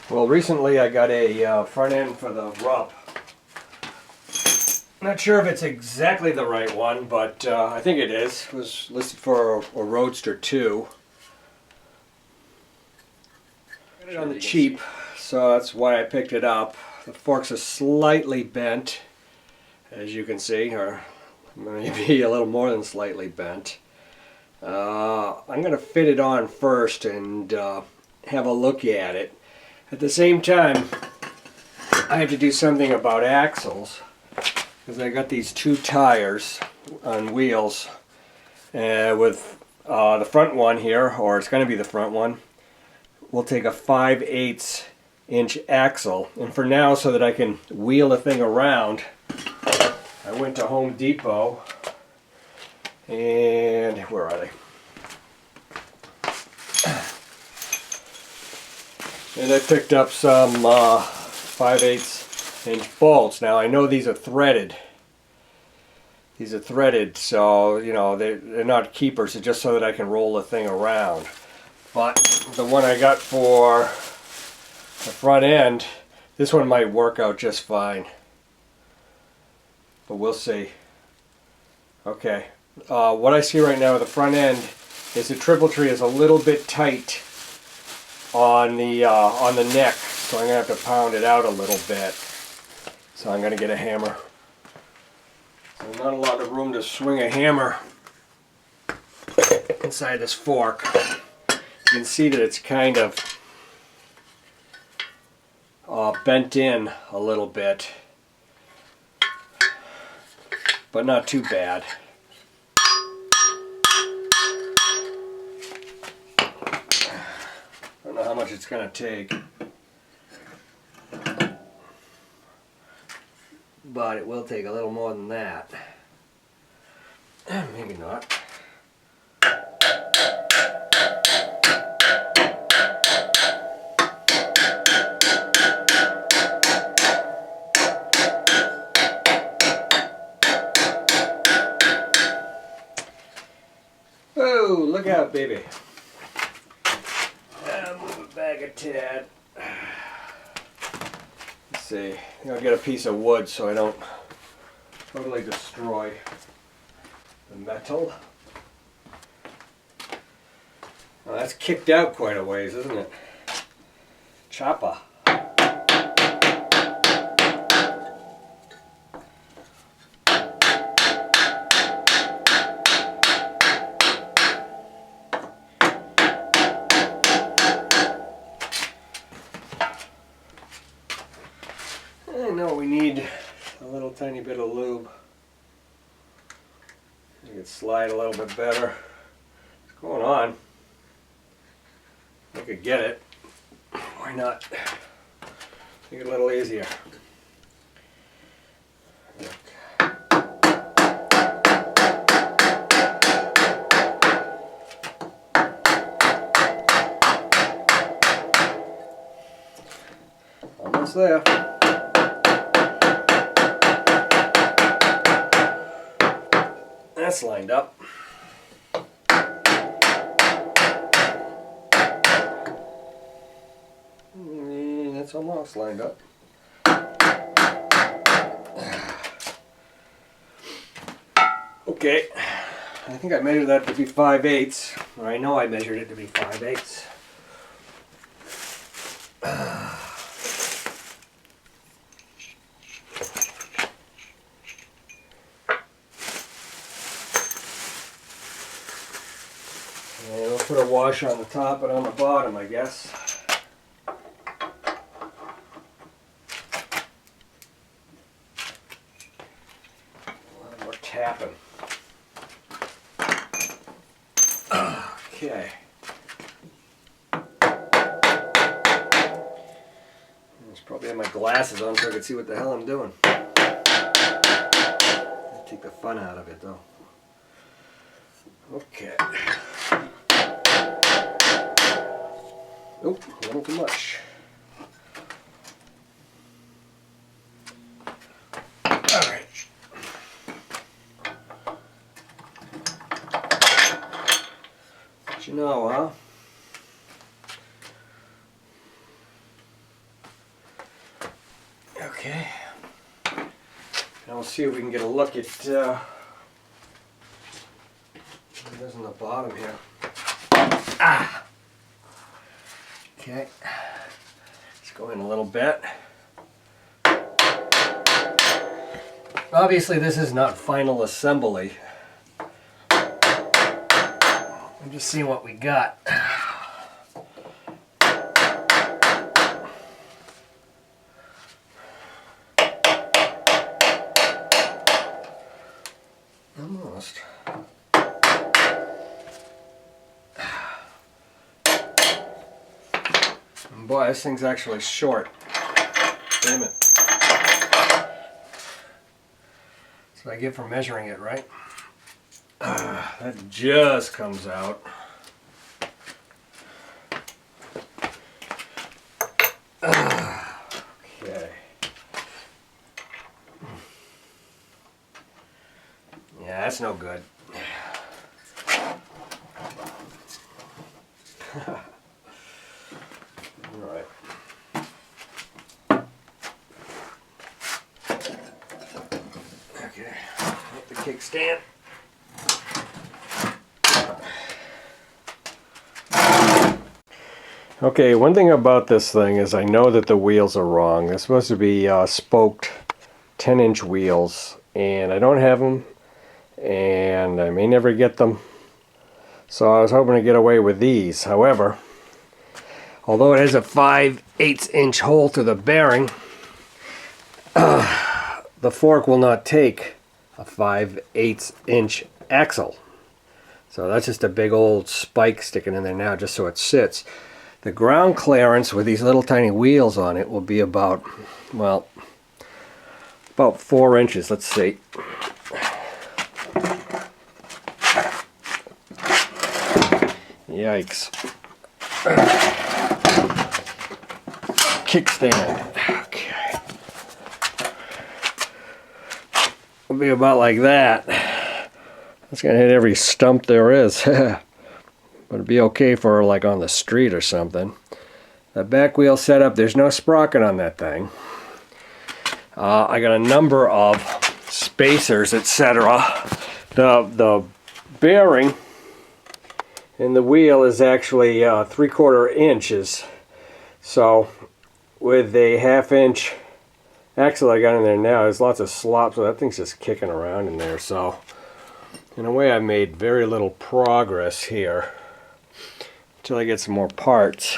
Well, recently I got a front end for the Rupp. Not sure if it's exactly the right one, but I think it is. It was listed for a Roadster 2. Got it on the cheap, so that's why I picked it up. The forks are slightly bent, as you can see, or maybe a little more than slightly bent. I'm going to fit it on first and have a look at it. At the same time, I have to do something about axles, because I got these two tires on wheels with the front one here, or it's going to be the front one. We'll take a 5/8 inch axle, and for now, so that I can wheel the thing around, I went to Home Depot, and where are they? And I picked up some 5/8 inch bolts. Now I know these are threaded. These are threaded, so you know they're not keepers. It's just so that I can roll the thing around. But the one I got for the front end, this one might work out just fine. But we'll see. Okay. What I see right now with the front end is the triple tree is a little bit tight on the neck, so I'm gonna have to pound it out a little bit. So I'm gonna get a hammer. So not a lot of room to swing a hammer inside this fork. You can see that it's kind of bent in a little bit, but not too bad. I don't know how much it's going to take, but it will take a little more than that. Maybe not. Oh, look out, baby. Move it back a tad. Let's see. I'll get a piece of wood so I don't totally destroy the metal. Well, that's kicked out quite a ways, isn't it? Chopper. I know we need a little tiny bit of lube. You can slide a little bit better. What's going on? I could get it. Why not? Make it a little easier. Almost there. That's lined up. And that's almost lined up. Okay, I think I measured that to be 5/8, or I know I measured it to be 5/8. And we'll put a wash on the top and on the bottom, I guess. A lot more tapping. Okay. I should probably have my glasses on so I can see what the hell I'm doing. Take the fun out of it, though. Okay. Nope, a little too much. Alright. But you know, huh? Okay. Now we'll see if we can get a look at what is on the bottom here. Ah! Okay. Let's go in a little bit. Obviously this is not final assembly. I'm just seeing what we got. Almost. And boy, this thing's actually short. Damn it. That's what I get for measuring it, right? That just comes out. Okay. Yeah, that's no good. Alright. Okay, hit the kickstand. Okay, one thing about this thing is I know that the wheels are wrong. They're supposed to be spoked 10-inch wheels, and I don't have them, and I may never get them. So I was hoping to get away with these. However, although it has a 5/8 inch hole to the bearing, the fork will not take a 5/8 inch axle. So that's just a big old spike sticking in there now just so it sits. The ground clearance with these little tiny wheels on it will be about, well, about 4 inches. Let's see. Yikes. Kickstand. Okay. It'll be about like that. That's gonna hit every stump there is. But it'd be okay for like on the street or something. The back wheel setup, there's no sprocket on that thing. I got a number of spacers, etc. The bearing in the wheel is actually 3/4 inches. So with a 1/2 inch axle I got in there now, there's lots of slop, so that thing's just kicking around in there. So in a way I made very little progress here until I get some more parts.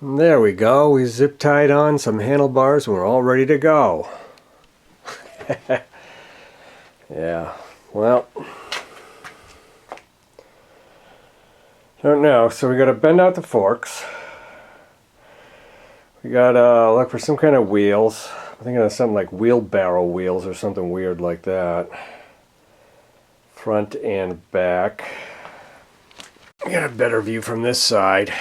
And there we go, we zip tied on some handlebars and we're all ready to go. Yeah, well, don't know. So we got to bend out the forks. We got to look for some kind of wheels. I'm thinking of something like wheelbarrow wheels or something weird like that. Front and back. I got a better view from this side.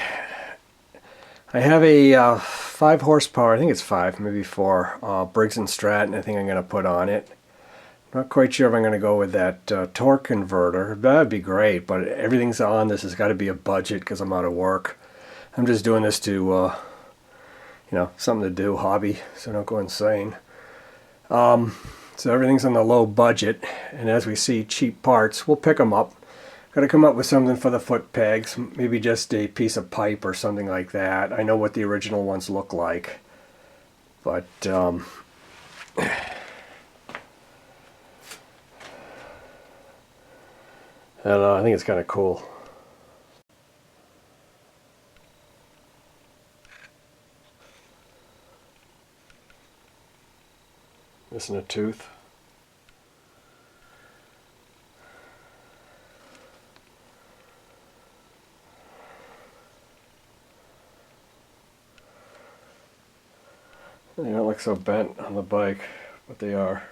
I have a 5 horsepower, I think it's 5, maybe 4, Briggs & Stratton I think I'm going to put on it. Not quite sure if I'm going to go with that torque converter. That'd be great, but everything's on. This has got to be a budget because I'm out of work. I'm just doing this to, you know, something to do, hobby, so don't go insane. So everything's on the low budget, and as we see cheap parts, we'll pick them up. Got to come up with something for the foot pegs, maybe just a piece of pipe or something like that. I know what the original ones look like, but I don't know, I think it's kind of cool. Missing a tooth. They don't look so bent on the bike, but they are.